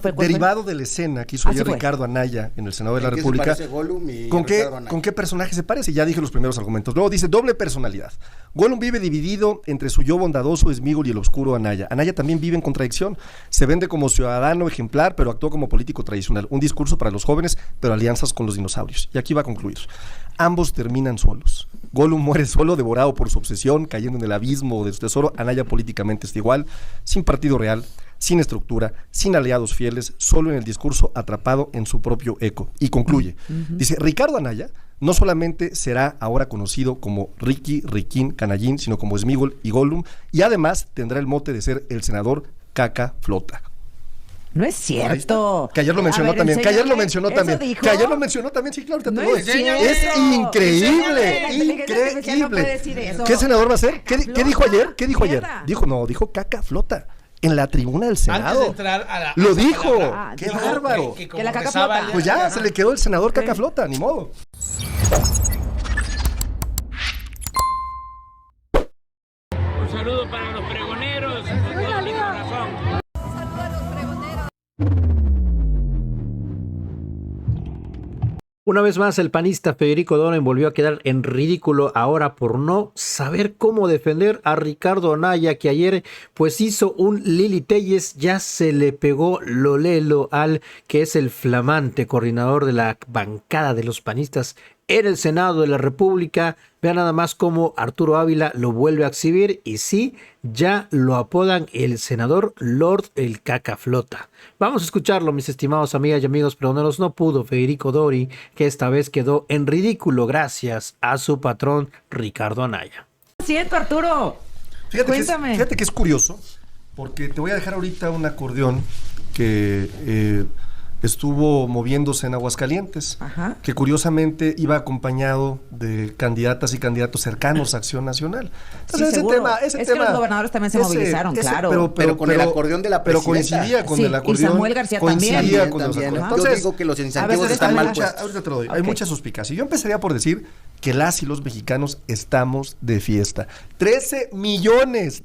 derivado de la escena que hizo ayer Ricardo Anaya en el Senado de la República. ¿Con qué personaje se parece? Ya dije los primeros argumentos. Luego dice doble personalidad. Gollum vive dividido entre su yo bondadoso Sméagol y el oscuro Anaya. Anaya también vive en contradicción. Se vende como ciudadano ejemplar, pero actúa como político tradicional. Un discurso para los jóvenes, pero alianzas con los dinosaurios. Y aquí va a concluir. Ambos terminan solos. Gollum muere solo, devorado por su obsesión, cayendo en el abismo de su tesoro. Anaya políticamente está igual, sin partido real, sin estructura, sin aliados fieles, solo en el discurso, atrapado en su propio eco. Y concluye. Dice, Ricardo Anaya no solamente será ahora conocido como Ricky, Riquín, Canallín, sino como Sméagol y Gollum, y además tendrá el mote de ser el senador Caca Flota. No es cierto. Que ayer lo mencionó también. Que ayer lo mencionó también. Que ayer lo mencionó también. Sí, claro, ahorita te lo doy. Es increíble. Increíble. ¿Qué senador va a ser? ¿Qué dijo ayer? ¿Qué dijo ayer? Dijo Caca Flota. En la tribuna del Senado. Antes de entrar a la, lo dijo. ¡Qué bárbaro! Que la Caca Flota. Pues ya, se le quedó el senador Caca Flota, ni modo. Un saludo para los pregoneros. De todo mi corazón. Una vez más, el panista Federico Doren volvió a quedar en ridículo ahora por no saber cómo defender a Ricardo Anaya, que ayer pues hizo un Lili Telles, ya se le pegó lo lelo al que es el flamante coordinador de la bancada de los panistas en el Senado de la República. Vean nada más cómo Arturo Ávila lo vuelve a exhibir y sí, ya lo apodan el senador Lord el Cacaflota. Vamos a escucharlo, mis estimados amigas y amigos pregoneros. No pudo Federico Dori, que esta vez quedó en ridículo gracias a su patrón Ricardo Anaya. Siento, Arturo. Cuéntame. Fíjate que es curioso, porque te voy a dejar ahorita un acordeón que estuvo moviéndose en Aguascalientes, que curiosamente iba acompañado de candidatas y candidatos cercanos a Acción Nacional. Entonces, sí, ese tema, que los gobernadores también se movilizaron, claro. Pero con el acordeón de la presidenta. Pero coincidía con el acordeón. Y Samuel García coincidía también. con los acordeones. Entonces, yo digo que los incentivos están mal puestos. Ahorita te lo doy. Hay mucha suspicacia. Yo empezaría por decir que las y los mexicanos estamos de fiesta. 13 millones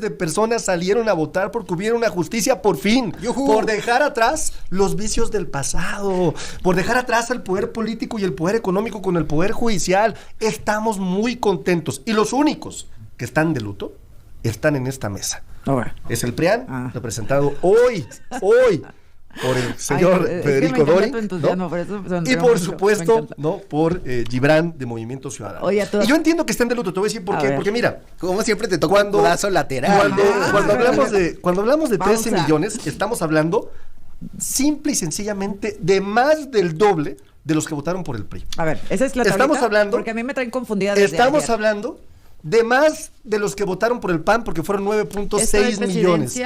de personas salieron a votar porque hubiera una justicia por fin, por dejar atrás los vicios del pasado, por dejar atrás el poder político y el poder económico con el poder judicial. Estamos muy contentos y los únicos que están de luto están en esta mesa. Es el PRIAN, representado hoy por el señor Federico Dori, ¿no? Y por supuesto, ¿no? Por Gibran de Movimiento Ciudadano. Y yo entiendo que estén de luto, te voy a decir por qué, porque mira, como siempre te toca un brazo lateral. Cuando hablamos de 13 millones, estamos hablando simple y sencillamente de más del doble de los que votaron por el PRI. A ver, esa es la tablita, estamos hablando, porque a mí me traen confundida desde ayer. Hablando de más de los que votaron por el PAN, porque fueron 9.6 millones.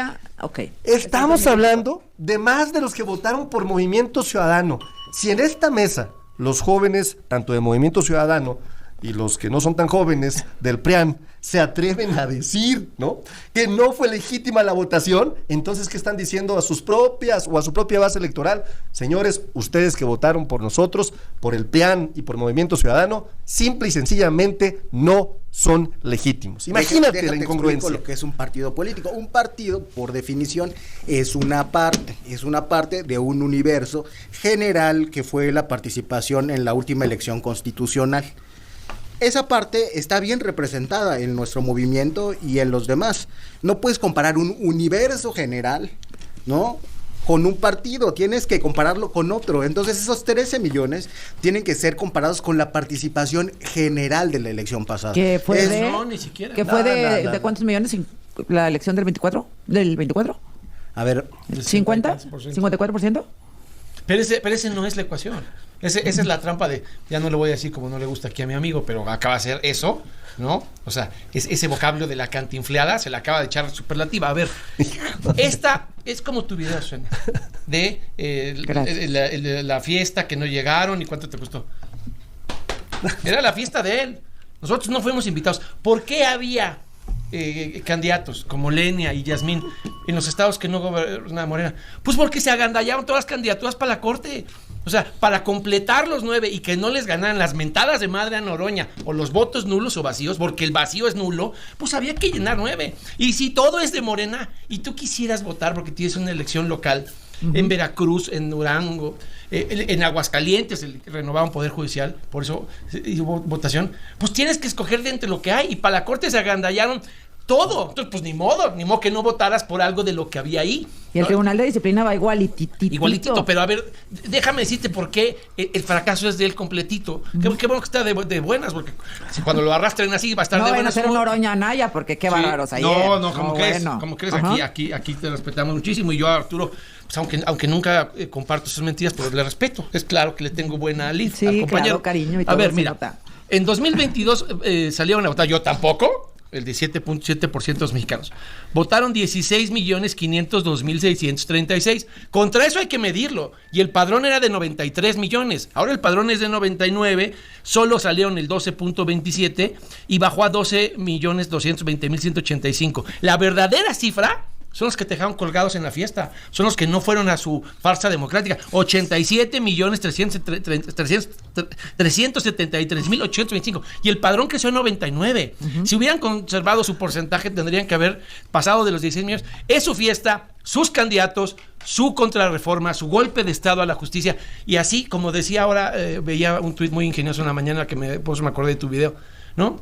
Estamos hablando de más de los que votaron por Movimiento Ciudadano. Si en esta mesa los jóvenes, tanto de Movimiento Ciudadano y los que no son tan jóvenes del PRIAN, se atreven a decir, ¿no?, que no fue legítima la votación, entonces, ¿qué están diciendo a sus propias o a su propia base electoral? Señores, ustedes que votaron por nosotros, por el PRIAN y por Movimiento Ciudadano, simple y sencillamente no son legítimos. Imagínate la incongruencia. Lo que es un partido político. Un partido, por definición, es una parte de un universo general que fue la participación en la última elección constitucional. Esa parte está bien representada en nuestro movimiento y en los demás. No puedes comparar un universo general, ¿no?, con un partido, tienes que compararlo con otro. Entonces esos 13 millones tienen que ser comparados con la participación general de la elección pasada. ¿Que fue ni siquiera. ¿Que fue de cuántos millones la elección del 24? ¿Del 24? A ver, ¿50? ¿54%? Pero ese no es la ecuación. Esa es la trampa de, ya no le voy a decir como no le gusta aquí a mi amigo, pero acaba de ser eso, ¿no? O sea, ese vocablo de la cantinfleada se le acaba de echar superlativa. A ver, esta es como tu video, suena, de la fiesta que no llegaron y cuánto te costó. Era la fiesta de él. Nosotros no fuimos invitados. ¿Por qué había candidatos como Lenia y Yasmín en los estados que no gobernaba Morena? Pues porque se agandallaron todas las candidaturas para la corte. O sea, para completar los 9 y que no les ganaran las mentadas de madre a Noroña o los votos nulos o vacíos, porque el vacío es nulo, pues había que llenar 9. Y si todo es de Morena y tú quisieras votar porque tienes una elección local en Veracruz, en Durango, en Aguascalientes, renovaron Poder Judicial, por eso hubo votación, pues tienes que escoger de entre lo que hay. Y para la Corte se agandallaron todo. Entonces, pues ni modo que no votaras por algo de lo que había ahí. Y el Tribunal de Disciplina va igualitito. Pero a ver, déjame decirte por qué el fracaso es de él completito. Qué bueno que está de buenas, porque si cuando lo arrastren así va a estar de buenas. No van a ser Noroña Anaya, porque qué bárbaros ayer. No, ¿cómo crees? Bueno. ¿Cómo crees? Aquí te respetamos muchísimo. Y yo a Arturo, pues aunque nunca comparto sus mentiras, pero le respeto. Es claro que le tengo buena lid al compañero. Claro, cariño y todo. A ver, mira, en 2022 salieron a votar, yo tampoco, el 17.7% de los mexicanos. Votaron 16.502.636. Contra eso hay que medirlo. Y el padrón era de 93 millones. Ahora el padrón es de 99. Solo salieron el 12.27 y bajó a 12.220.185. La verdadera cifra son los que te dejaron colgados en la fiesta. Son los que no fueron a su farsa democrática. 87.373.825. Y el padrón creció en 99. Si hubieran conservado su porcentaje, tendrían que haber pasado de los 16 millones. Es su fiesta, sus candidatos, su contrarreforma, su golpe de Estado a la justicia. Y así, como decía ahora, veía un tuit muy ingenioso en la mañana por eso me acordé de tu video, ¿no?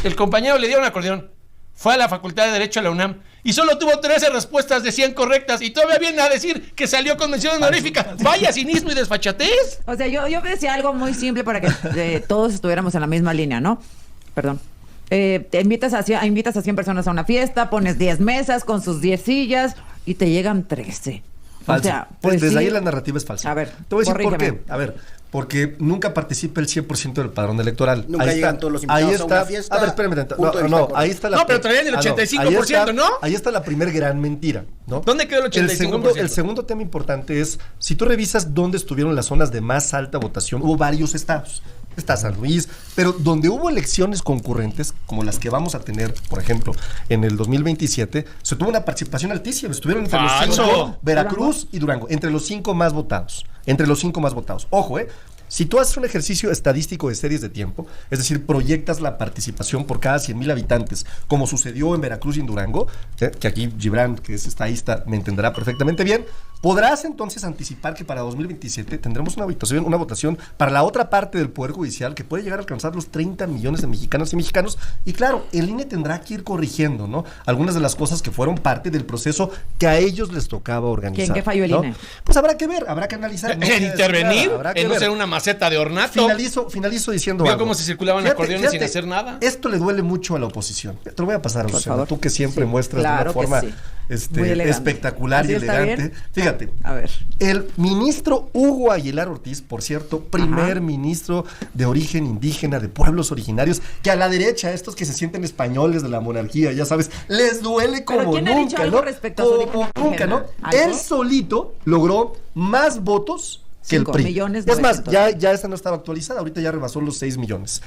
El compañero le dio un acordeón. Fue a la Facultad de Derecho a la UNAM y solo tuvo 13 respuestas de 100 correctas y todavía viene a decir que salió con mención honorífica. Vaya cinismo y desfachatez. O sea, yo decía algo muy simple para que todos estuviéramos en la misma línea, ¿no? Perdón. Te invitas a 100 personas a una fiesta, pones 10 mesas con sus 10 sillas y te llegan 13. Falso. O sea, pues desde ahí la narrativa es falsa. A ver, te voy a decir por qué. A ver, porque nunca participa el 100% del padrón electoral. Nunca ahí llegan todos los invitados a una fiesta. A ver, espérame. Ahí está la... No, pero traían el 85%, ¿no? Ahí está la primer gran mentira, ¿no? ¿Dónde quedó el 85%? El segundo tema importante es, si tú revisas dónde estuvieron las zonas de más alta votación, hubo varios estados. Está San Luis, pero donde hubo elecciones concurrentes, como las que vamos a tener, por ejemplo, en el 2027, se tuvo una participación altísima. Estuvieron entre los 5, Veracruz y Durango, entre los 5 más votados. Ojo, si tú haces un ejercicio estadístico de series de tiempo, es decir, proyectas la participación por cada 100,000 habitantes, como sucedió en Veracruz y en Durango, que aquí Gibran, que es estadista, me entenderá perfectamente bien, podrás entonces anticipar que para 2027 tendremos una votación para la otra parte del Poder Judicial que puede llegar a alcanzar los 30 millones de mexicanas y mexicanos. Y claro, el INE tendrá que ir corrigiendo, ¿no?, algunas de las cosas que fueron parte del proceso que a ellos les tocaba organizar. ¿En qué falló el INE? Pues habrá que ver, habrá que analizar. En intervenir, en no ser una maceta de ornato. Finalizo diciendo Veo algo. cómo se circulaban acordeones sin hacer nada. Esto le duele mucho a la oposición. Te lo voy a pasar, Luciano, tú que siempre muestras de una forma espectacular y elegante. Fíjate, a ver. El ministro Hugo Aguilar Ortiz, por cierto, primer ministro de origen indígena, de pueblos originarios, que a la derecha, estos que se sienten españoles de la monarquía, ya sabes, les duele como nunca, ¿no? Como nunca, ¿no? Él solito logró más votos que el PRI. Es más, ya esta no estaba actualizada, ahorita ya rebasó los 6 millones.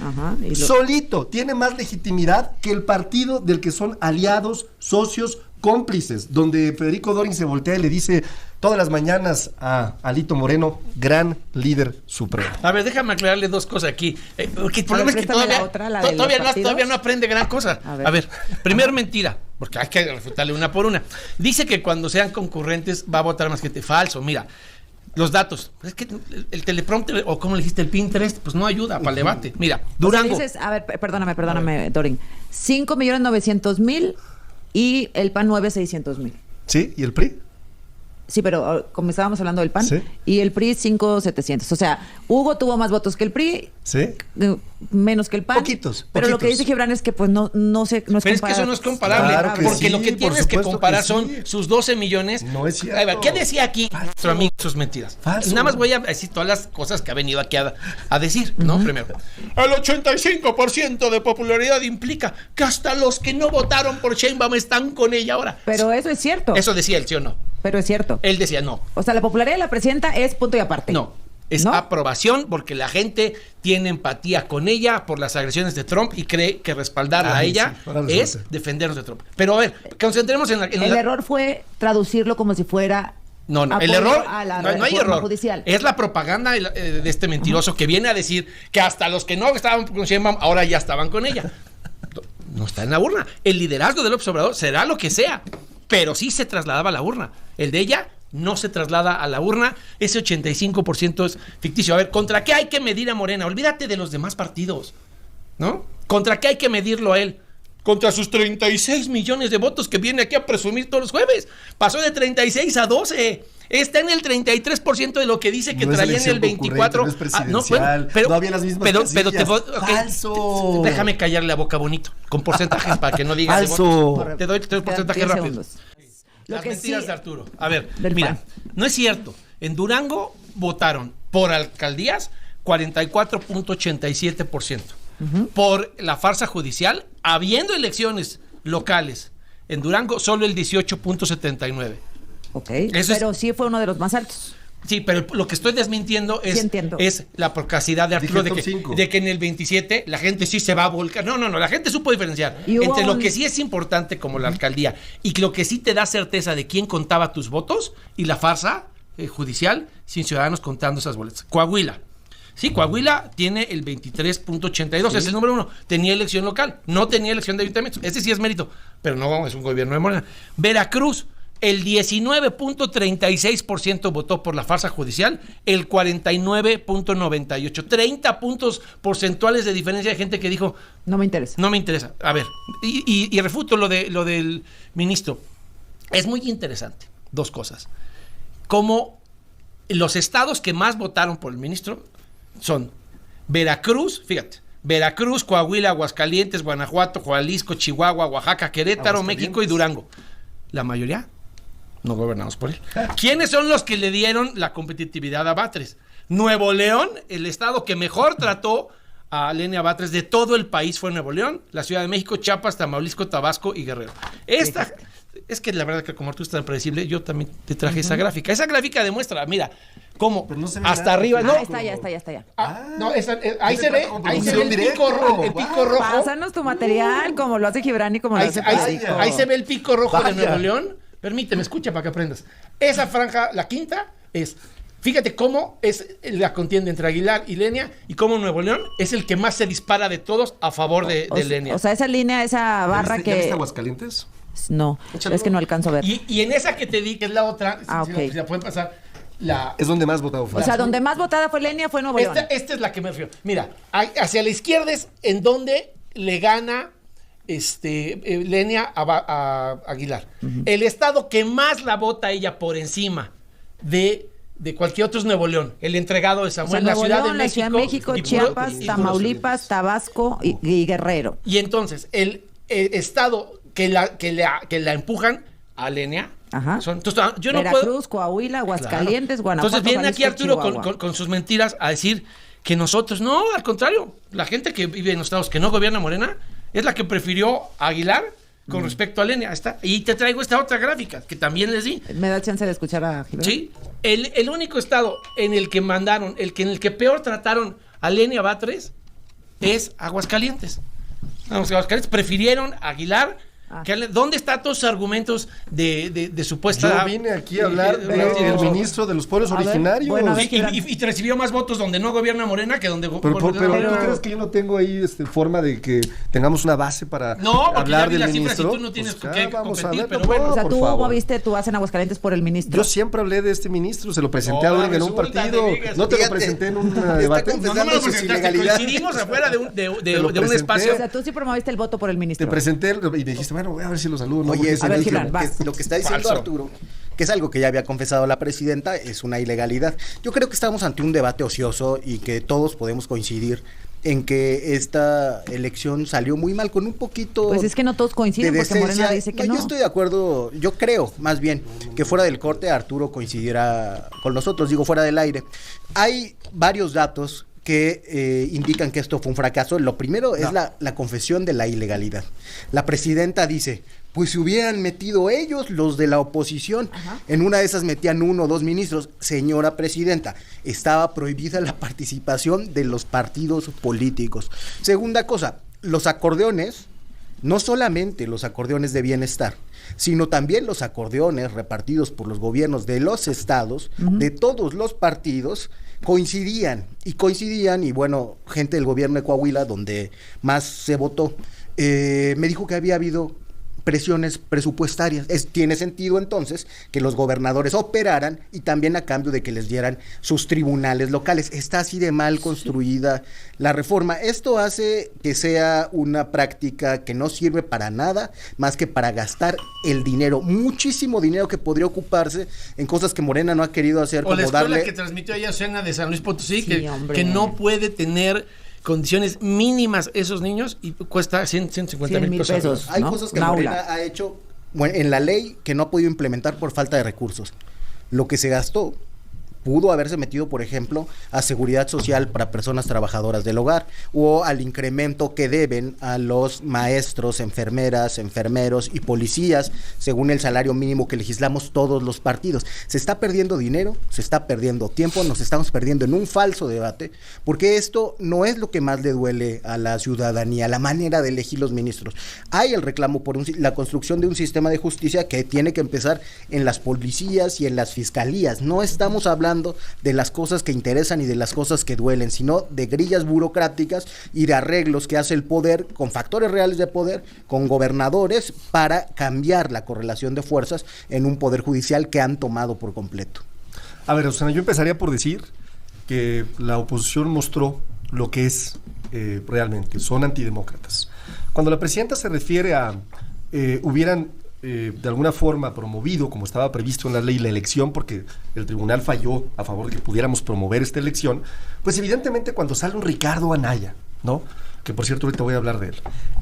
Solito tiene más legitimidad que el partido del que son aliados, socios, cómplices, donde Federico Dorin se voltea y le dice todas las mañanas a Alito Moreno, gran líder supremo. A ver, déjame aclararle dos cosas aquí. Porque el problema es que todavía no aprende gran cosa. A ver, primer mentira, porque hay que refutarle una por una. Dice que cuando sean concurrentes va a votar más gente. Falso, mira. Los datos, es que el teleprompter, o como le dijiste, el Pinterest, pues no ayuda para el debate. Mira, Durango. O sea, dices, a ver, perdóname, Dorin. 5.900.000 y el PAN 9.600.000. ¿Sí? ¿Y el PRI? Sí, pero como estábamos hablando del PAN, ¿sí? Y el PRI 5.700. O sea, Hugo tuvo más votos que el PRI, ¿sí? Menos que el PAN. Poquitos. Pero lo que dice Gibran es que pues no es pero es que eso no es comparable, claro que porque sí, lo que tienes que comparar sí. son sus 12 millones. No es cierto. A ver, ¿qué decía aquí nuestro amigo? Sus mentiras. Falso. Nada más voy a decir todas las cosas que ha venido aquí a decir, ¿no? Primero, el 85% de popularidad implica que hasta los que no votaron por Sheinbaum están con ella ahora. Pero eso es cierto. Eso decía él, ¿sí o no? Pero es cierto. Él decía no. O sea, la popularidad de la presidenta es punto y aparte. No. Es aprobación porque la gente tiene empatía con ella por las agresiones de Trump y cree que respaldarla a ella es defendernos de Trump. Pero a ver, concentremos en el error fue traducirlo como si fuera No, Apoyo el error, no hay error. Judicial. Es la propaganda de este mentiroso que viene a decir que hasta los que no estaban con Sheinbaum ahora ya estaban con ella. No está en la urna. El liderazgo del López Obrador será lo que sea, pero sí se trasladaba a la urna. El de ella no se traslada a la urna. Ese 85% es ficticio. A ver, ¿contra qué hay que medir a Morena? Olvídate de los demás partidos, ¿no? ¿Contra qué hay que medirlo a él? Contra sus 36 millones de votos que viene aquí a presumir todos los jueves. Pasó de 36 a 12. Está en el 33% de lo que dice que traía en el 24. No es presidencial, no había las mismas casillas. Falso. Déjame callarle la boca bonito, con porcentajes para que no digas. Falso. Te doy porcentaje rápido. Segundos. Las mentiras de Arturo. A ver, Del mira, PAN. no es cierto. En Durango votaron por alcaldías 44.87%. Por la farsa judicial, habiendo elecciones locales en Durango, solo el 18.79%. Ok, Eso pero sí fue uno de los más altos. Sí, pero lo que estoy desmintiendo es la procacidad de Arturo de que en el 27 la gente sí se va a volcar. No, la gente supo diferenciar entre lo que sí es importante como la alcaldía y lo que sí te da certeza de quién contaba tus votos y la farsa judicial sin ciudadanos contando esas boletas. Coahuila. Sí, Coahuila tiene el 23.82, sí. Es el número 1. Tenía elección local, no tenía elección de ayuntamientos. Ese sí es mérito, pero no es un gobierno de Morena. Veracruz, el 19.36% votó por la farsa judicial, el 49.98%. 30 puntos porcentuales de diferencia de gente que dijo... No me interesa. No me interesa. A ver, y refuto lo del ministro. Es muy interesante, dos cosas. Como los estados que más votaron por el ministro son Veracruz, fíjate, Veracruz, Coahuila, Aguascalientes, Guanajuato, Jalisco, Chihuahua, Oaxaca, Querétaro, México y Durango. La mayoría no gobernamos por él. ¿Quiénes son los que le dieron la competitividad a Batres? Nuevo León, el estado que mejor trató a Lenia Batres de todo el país fue Nuevo León, la Ciudad de México, Chiapas, Tamaulipas, Tabasco y Guerrero. Es que la verdad que como tú estás tan predecible, yo también te traje esa gráfica. Esa gráfica demuestra, mira, cómo no hasta arriba, ¿no? Está ya. Ahí se ve el pico rojo. Pásanos tu material, como lo hace Gibran y como lo hace Francisco. Ahí se ve el pico rojo de Nuevo León. Permíteme, escucha para que aprendas. Esa franja, la quinta, fíjate cómo es la contienda entre Aguilar y Lenia y cómo Nuevo León es el que más se dispara de todos a favor de Lenia. O sea, esa línea, esa barra ¿Ya que... viste Aguascalientes? No, es que no alcanzo a ver. Y en esa que te di, que es la otra, ok. si la pueden pasar, es donde más votado fue. O sea, donde más votada fue Lenia fue Nuevo León. Esta es la que me refiero. Mira, hacia la izquierda es en donde le gana Lenia a Aguilar. El estado que más la vota ella por encima de cualquier otro es Nuevo León, el entregado de Samuel, Nuevo la León, Ciudad de México, Chiapas, Tamaulipas, Tabasco y Guerrero. Y entonces, el estado que la empujan a Lenia. Ajá. Entonces, yo no Veracruz, Coahuila, Aguascalientes, Guanajuato. Entonces viene Jalisco, aquí Arturo con sus mentiras a decir que nosotros, no, al contrario, la gente que vive en los estados que no gobierna Morena es la que prefirió a Aguilar con respecto a Lenia. Está. Y te traigo esta otra gráfica que también les di. ¿Me da chance de escuchar a Gibran? Sí, el único estado en el que mandaron, en el que peor trataron a Lenia Batres es Aguascalientes. Aguascalientes prefirieron a Aguilar. ¿Dónde están todos sus argumentos de supuesta... Yo vine aquí a hablar del ministro de los pueblos originarios. Bueno, y te recibió más votos donde no gobierna Morena que donde pero ¿tú crees que yo no tengo ahí forma de que tengamos una base para hablar del ministro? Tú no tienes que vamos a competir, ver, pero bueno. O sea, tú favor. moviste tu base en Aguascalientes por el ministro. Yo siempre hablé de este ministro, se lo presenté a Doring en un partido. No te lo presenté en un debate. No me lo presentaste, coincidimos afuera de un espacio. O sea, tú sí promoviste el voto por el ministro. Te presenté y me dijiste, bueno, voy a ver si lo saludo. Oye, a ver, Gibran, lo que está diciendo Falso. Arturo, que es algo que ya había confesado la presidenta, es una ilegalidad. Yo creo que estamos ante un debate ocioso y que todos podemos coincidir en que esta elección salió muy mal, con un poquito... Pues es que no todos coinciden, porque Morena dice que no. Yo estoy de acuerdo, yo creo, más bien, que fuera del corte Arturo coincidiera con nosotros, digo, fuera del aire. Hay varios datos que indican que esto fue un fracaso. Lo primero es la confesión de la ilegalidad. La presidenta dice, pues si hubieran metido ellos, los de la oposición, en una de esas metían 1 o 2 ministros. Señora presidenta, estaba prohibida la participación de los partidos políticos. Segunda cosa, los acordeones no solamente los acordeones de bienestar, sino también los acordeones repartidos por los gobiernos de los estados, de todos los partidos, coincidían, y bueno, gente del gobierno de Coahuila, donde más se votó, me dijo que había habido presiones presupuestarias. Tiene sentido entonces que los gobernadores operaran y también a cambio de que les dieran sus tribunales locales. Está así de mal construida la reforma. Esto hace que sea una práctica que no sirve para nada más que para gastar el dinero, muchísimo dinero que podría ocuparse en cosas que Morena no ha querido hacer. O como la escuela que transmitió ayer Cena de San Luis Potosí, sí, que no puede tener condiciones mínimas esos niños y cuesta 150 mil pesos. Hay cosas que Morena ha hecho en la ley que no ha podido implementar por falta de recursos. Lo que se gastó pudo haberse metido, por ejemplo, a seguridad social para personas trabajadoras del hogar o al incremento que deben a los maestros, enfermeras, enfermeros y policías según el salario mínimo que legislamos todos los partidos. Se está perdiendo dinero, se está perdiendo tiempo, nos estamos perdiendo en un falso debate, porque esto no es lo que más le duele a la ciudadanía, la manera de elegir los ministros. Hay el reclamo por la construcción de un sistema de justicia que tiene que empezar en las policías y en las fiscalías. No estamos hablando de las cosas que interesan y de las cosas que duelen, sino de grillas burocráticas y de arreglos que hace el poder con factores reales de poder, con gobernadores, para cambiar la correlación de fuerzas en un poder judicial que han tomado por completo. A ver, Susana, yo empezaría por decir que la oposición mostró lo que es realmente, son antidemócratas. Cuando la presidenta se refiere a hubieran de alguna forma promovido, como estaba previsto en la ley, la elección, porque el tribunal falló a favor de que pudiéramos promover esta elección, pues evidentemente cuando sale un Ricardo Anaya, ¿no?, que por cierto ahorita voy a hablar de él,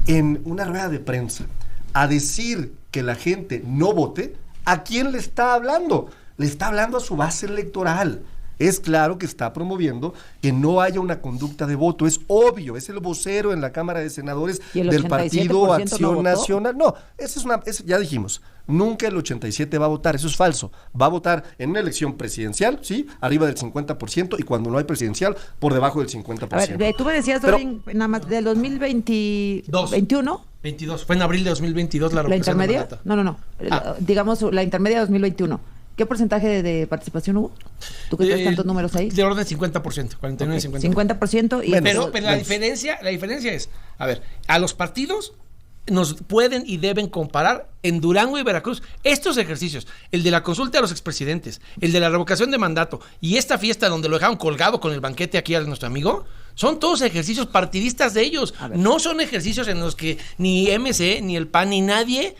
en una rueda de prensa, a decir que la gente no vote, ¿a quién le está hablando? Le está hablando a su base electoral. Es claro que está promoviendo que no haya una conducta de voto, es obvio, es el vocero en la Cámara de Senadores del Partido Acción Nacional. No, ya dijimos, nunca el 87 va a votar, eso es falso. Va a votar en una elección presidencial, sí, arriba del 50%, y cuando no hay presidencial, por debajo del 50%. A ver, tú me decías, nada más del 2021. 22, fue en abril de 2022 ¿La intermedia? No. Digamos, la intermedia de 2021. ¿Qué porcentaje de participación hubo? ¿Tú que traes tantos números ahí? De orden 50%, 49 y 50%. 50% y... Pero la diferencia es, a ver, a los partidos nos pueden y deben comparar en Durango y Veracruz estos ejercicios, el de la consulta a los expresidentes, el de la revocación de mandato y esta fiesta donde lo dejaron colgado con el banquete aquí a nuestro amigo, son todos ejercicios partidistas de ellos, no son ejercicios en los que ni MC, ni el PAN, ni nadie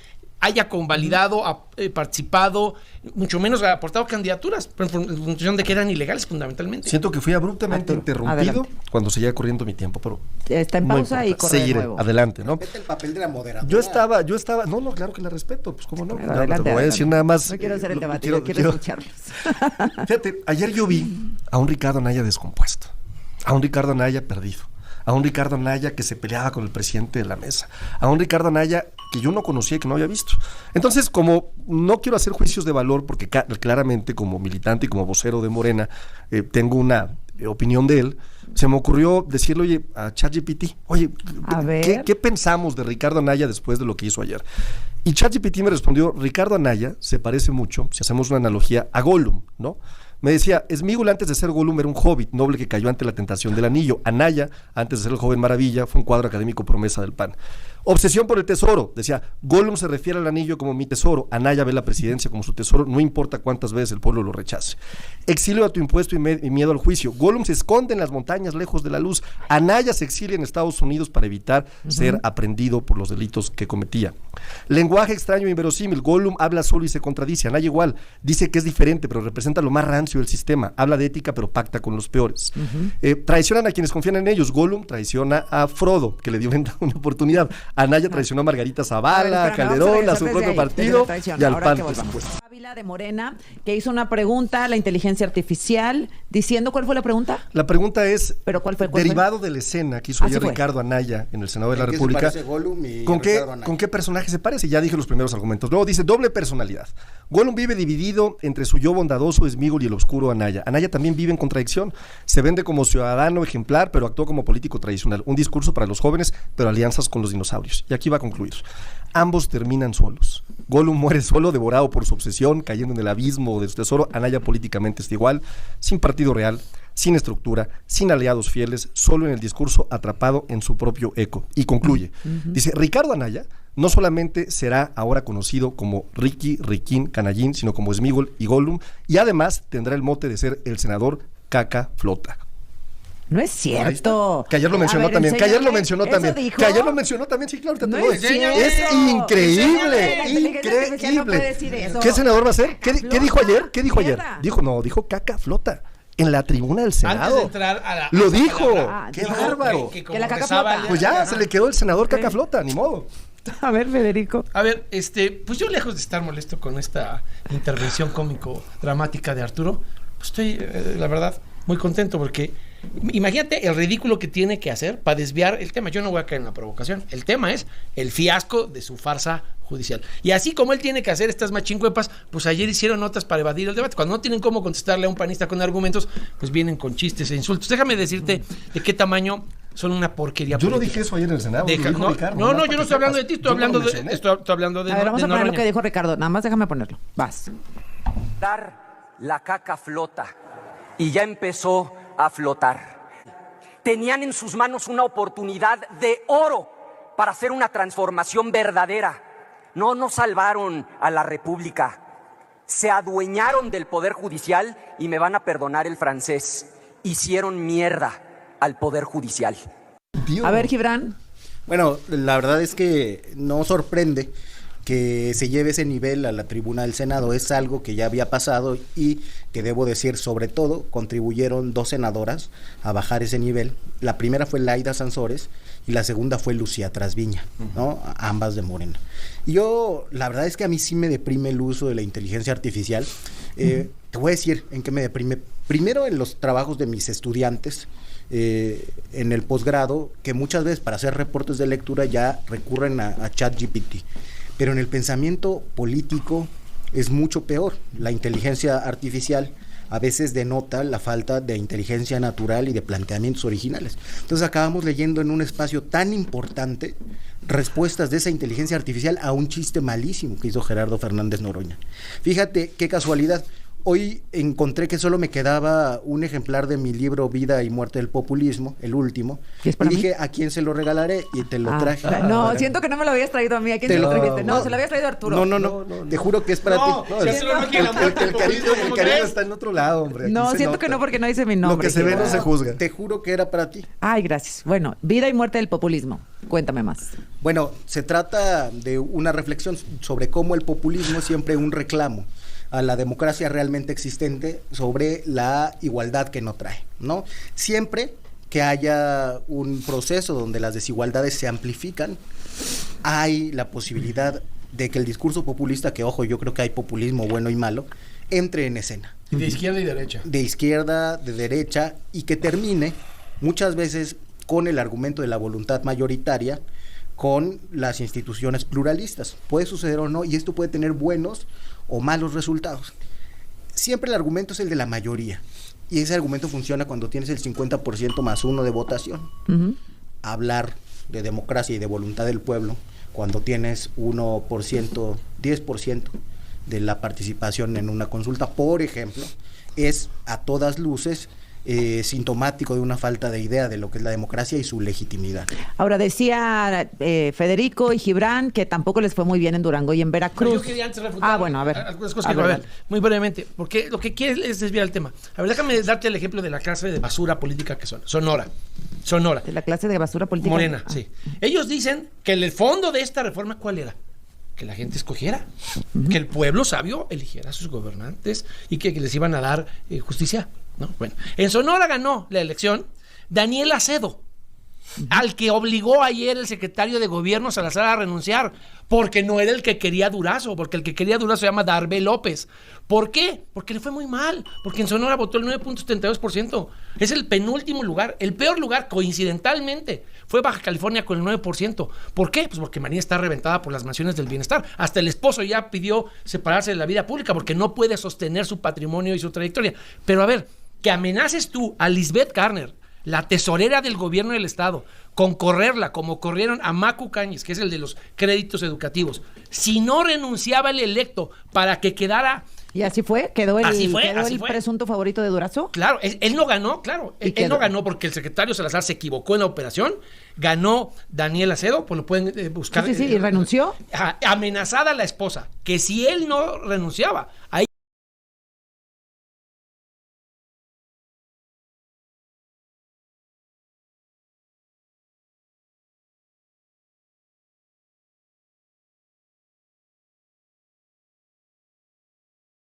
haya convalidado, participado, mucho menos aportado candidaturas, en función de que eran ilegales fundamentalmente. Siento que fui abruptamente interrumpido cuando seguía corriendo mi tiempo, pero está en pausa y corre de nuevo. Adelante, ¿no? Respeta el papel de la moderadora. Yo estaba, no, claro que la respeto, pues cómo no. Pero adelante, te voy a decir nada más. No quiero hacer el debate, quiero escucharlos. Fíjate, ayer yo vi a un Ricardo Anaya descompuesto, a un Ricardo Anaya perdido, a un Ricardo Anaya que se peleaba con el presidente de la mesa, a un Ricardo Anaya que yo no conocía y que no había visto. Entonces, como no quiero hacer juicios de valor, porque claramente como militante y como vocero de Morena tengo una opinión de él, se me ocurrió decirle, oye, a ChatGPT, oye, ¿qué pensamos de Ricardo Anaya después de lo que hizo ayer? Y ChatGPT me respondió, Ricardo Anaya se parece mucho, si hacemos una analogía, a Gollum, ¿no? Me decía, Sméagol antes de ser Gollum era un hobbit noble que cayó ante la tentación del anillo. Anaya, antes de ser el joven maravilla, fue un cuadro académico promesa del PAN. Obsesión por el tesoro, decía, Gollum se refiere al anillo como mi tesoro, Anaya ve la presidencia como su tesoro, no importa cuántas veces el pueblo lo rechace. Exilio a tu impuesto y miedo al juicio, Gollum se esconde en las montañas lejos de la luz, Anaya se exilia en Estados Unidos para evitar ser aprendido por los delitos que cometía. Lenguaje extraño e inverosímil, Gollum habla solo y se contradice, Anaya igual, dice que es diferente pero representa lo más rancio del sistema, habla de ética pero pacta con los peores. Traicionan a quienes confían en ellos, Gollum traiciona a Frodo, que le dio una oportunidad. Anaya traicionó a Margarita Zavala, a Calderón, a su propio partido y al PAN, por supuesto. Ávila de Morena, que hizo una pregunta a la inteligencia artificial, diciendo, ¿cuál fue la pregunta? La pregunta es, ¿pero cuál fue? derivado de la escena que hizo ayer Ricardo Anaya en el Senado de la República, ¿con qué personaje se parece? Ya dije los primeros argumentos. Luego dice, doble personalidad. Gollum vive dividido entre su yo bondadoso, Sméagol y el claroscuro Anaya. Anaya también vive en contradicción. Se vende como ciudadano ejemplar, pero actúa como político tradicional. Un discurso para los jóvenes, pero alianzas con los dinosaurios. Y aquí va a concluir. Ambos terminan solos. Gollum muere solo, devorado por su obsesión, cayendo en el abismo de su tesoro. Anaya políticamente está igual, sin partido real, sin estructura, sin aliados fieles, solo en el discurso, atrapado en su propio eco. Y concluye. Dice, Ricardo Anaya no solamente será ahora conocido como Ricky, Riquín, Canallín, sino como Sméagol y Gollum, y además tendrá el mote de ser el senador Caca Flota. No es cierto. Que ayer lo mencionó también. Que ayer lo mencionó también. Que ayer lo mencionó también. Sí, claro, ahorita te lo digo. Es increíble. Increíble. ¿Qué senador va a ser? ¿Qué dijo ayer? ¿Qué dijo ayer? Dijo Caca Flota. En la tribuna del Senado. Antes de entrar a la, lo dijo. ¡Qué bárbaro! Que la Caca Flota. Pues ya, se le quedó el senador Caca Flota, ni modo. A ver, Federico. A ver, pues yo lejos de estar molesto con esta intervención cómico-dramática de Arturo, pues estoy, la verdad, muy contento porque imagínate el ridículo que tiene que hacer para desviar el tema. Yo no voy a caer en la provocación. El tema es el fiasco de su farsa judicial. Y así como él tiene que hacer estas machincuepas, pues ayer hicieron notas para evadir el debate. Cuando no tienen cómo contestarle a un panista con argumentos, pues vienen con chistes e insultos. Déjame decirte de qué tamaño son una porquería. Yo no dije eso ayer en el Senado. No, yo no estoy hablando de ti, estoy hablando de... A ver, vamos a poner lo que dijo Ricardo. Nada más déjame ponerlo. Vas. Dar la caca flota y ya empezó a flotar. Tenían en sus manos una oportunidad de oro para hacer una transformación verdadera. No salvaron a la República. Se adueñaron del Poder Judicial y me van a perdonar el francés. Hicieron mierda al Poder Judicial. A ver, Gibran. Bueno, la verdad es que no sorprende que se lleve ese nivel a la tribuna del Senado. Es algo que ya había pasado y que debo decir, sobre todo, contribuyeron 2 senadoras a bajar ese nivel. La primera fue Laida Sansores y la segunda fue Lucía Trasviña, ¿no? Ambas de Morena. Y yo, la verdad es que a mí sí me deprime el uso de la inteligencia artificial. Te voy a decir en qué me deprime. Primero, en los trabajos de mis estudiantes, en el posgrado, que muchas veces para hacer reportes de lectura ya recurren a ChatGPT. Pero en el pensamiento político es mucho peor. La inteligencia artificial a veces denota la falta de inteligencia natural y de planteamientos originales. Entonces acabamos leyendo en un espacio tan importante respuestas de esa inteligencia artificial a un chiste malísimo que hizo Gerardo Fernández Noroña. Fíjate qué casualidad. Hoy encontré que solo me quedaba un ejemplar de mi libro Vida y Muerte del Populismo, el último, y dije, ¿a quién se lo regalaré? Y te lo traje. No, siento que no me lo habías traído a mí. ¿A quién se lo trajiste? No, se lo habías traído a Arturo. No, te juro que es para ti. El cariño está en otro lado, hombre. No, siento que no, porque no dice mi nombre. Lo que se ve no se juzga. Te juro que era para ti. Ay, gracias. Bueno, Vida y Muerte del Populismo. Cuéntame más. Bueno, se trata de una reflexión sobre cómo el populismo es siempre un reclamo a la democracia realmente existente sobre la igualdad que no trae, ¿no? Siempre que haya un proceso donde las desigualdades se amplifican, hay la posibilidad de que el discurso populista, que ojo, yo creo que hay populismo bueno y malo, entre en escena. De izquierda y derecha. De izquierda, de derecha, y que termine muchas veces con el argumento de la voluntad mayoritaria, con las instituciones pluralistas. Puede suceder o no, y esto puede tener buenos o malos resultados. Siempre el argumento es el de la mayoría, y ese argumento funciona cuando tienes el 50% más 1 de votación. Hablar de democracia y de voluntad del pueblo cuando tienes 1%, 10% de la participación en una consulta, por ejemplo, es a todas luces sintomático de una falta de idea de lo que es la democracia y su legitimidad. Ahora, decía Federico y Gibran que tampoco les fue muy bien en Durango y en Veracruz. Pero yo quería antes refutar bueno, a ver. Algunas cosas a ver, muy brevemente, porque lo que quiere es desviar el tema. A ver, déjame darte el ejemplo de la clase de basura política que son. Sonora. De la clase de basura política. Morena, sí. Ellos dicen que el fondo de esta reforma, ¿cuál era? Que la gente escogiera, que el pueblo sabio eligiera a sus gobernantes y que les iban a dar justicia, ¿no? Bueno, en Sonora ganó la elección Daniel Acedo, al que obligó ayer el secretario de Gobierno Salazar a renunciar, porque no era el que quería Durazo, porque el que quería Durazo se llama Darbe López. ¿Por qué? Porque le fue muy mal, porque en Sonora votó el 9.72%. Es el penúltimo lugar, el peor lugar, coincidentalmente, fue Baja California con el 9%. ¿Por qué? Pues porque María está reventada por las mansiones del bienestar. Hasta el esposo ya pidió separarse de la vida pública porque no puede sostener su patrimonio y su trayectoria. Pero a ver, que amenaces tú a Lisbeth Garner, la tesorera del gobierno del estado, con correrla como corrieron a Macu Cañiz, que es el de los créditos educativos, si no renunciaba el electo para que quedara... ¿Y así fue? ¿Quedó el, así fue. presunto favorito de Durazo? Claro, él no ganó, claro. Él no ganó porque el secretario Salazar se equivocó en la operación. Ganó Daniel Acedo, pues lo pueden buscar. Sí, y renunció. Amenazada la esposa, que si él no renunciaba, ahí